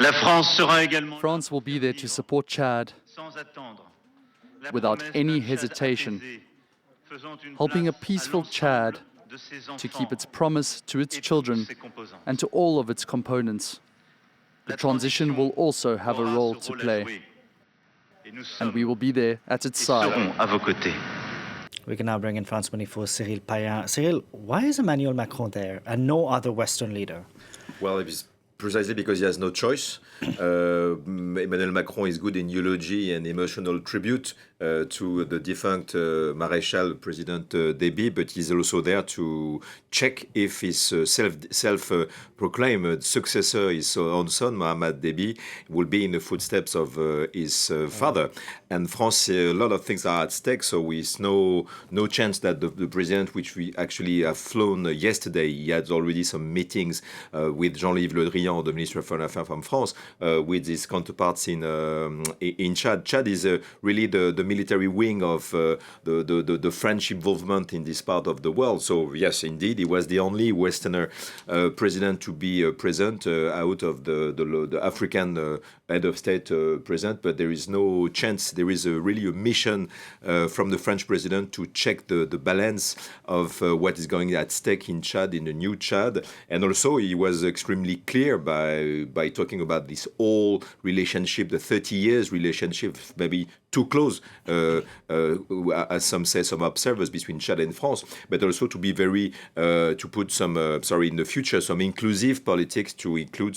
France will be there to support Chad without any hesitation, helping a peaceful Chad to keep its promise to its children and to all of its components. The transition will also have a role to play, and we will be there at its side. We can now bring in France 24's Cyril Payen. Cyril, why is Emmanuel Macron there and no other Western leader? Well, it's precisely because he has no choice. Emmanuel Macron is good in eulogy and emotional tribute to the defunct Maréchal President Deby, but he's also there to check if his self-proclaimed successor, his own son, Mohamed Deby, will be in the footsteps of his father. And France, a lot of things are at stake, so with no chance that the president, which we actually have flown yesterday, he had already some meetings with Jean-Yves Le Drian, the Minister of Foreign Affairs from France, with his counterparts in Chad. Chad is really the military wing of the French involvement in this part of the world. So yes, indeed, he was the only Westerner president to be present out of the African head of state present. But there is no chance. There is really a mission from the French president to check the balance of what is going at stake in Chad, in the new Chad. And also, he was extremely clear by talking about this whole relationship, the 30 years relationship, maybe too close, as some say, some observers, between Chad and France, but also to be very, to put some, in the future, some inclusive politics to include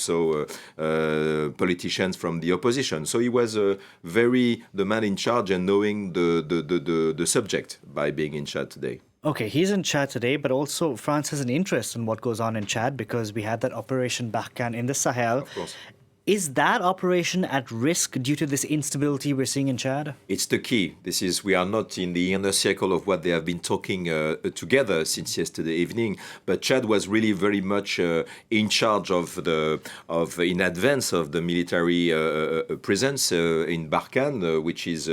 politicians from the opposition. So he was very the man in charge and knowing the subject by being in Chad today. Okay, he's in Chad today, but also France has an interest in what goes on in Chad because we had that Operation Barkhane in the Sahel. Of course. Is that operation at risk due to this instability we're seeing in Chad? It's the key. We are not in the inner circle of what they have been talking together since yesterday evening. But Chad was really very much in charge in advance of the military presence in Barkhane, which is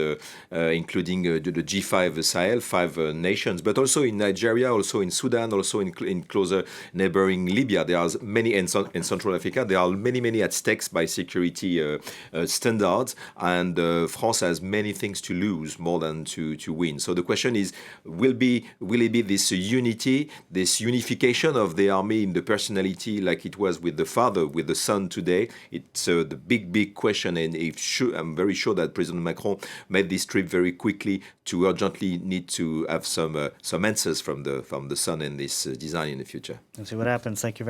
including the G5 Sahel, 5 nations, but also in Nigeria, also in Sudan, also in closer neighboring Libya. There are many in Central Africa. There are many at stake by security standards, and France has many things to lose more than to win. So the question is, will it be this unity, this unification of the army in the personality like it was with the father, with the son today? It's the big question, and I'm very sure that President Macron made this trip very quickly to urgently need to have some answers from the son in this design in the future. Let's see what happens. Thank you very much.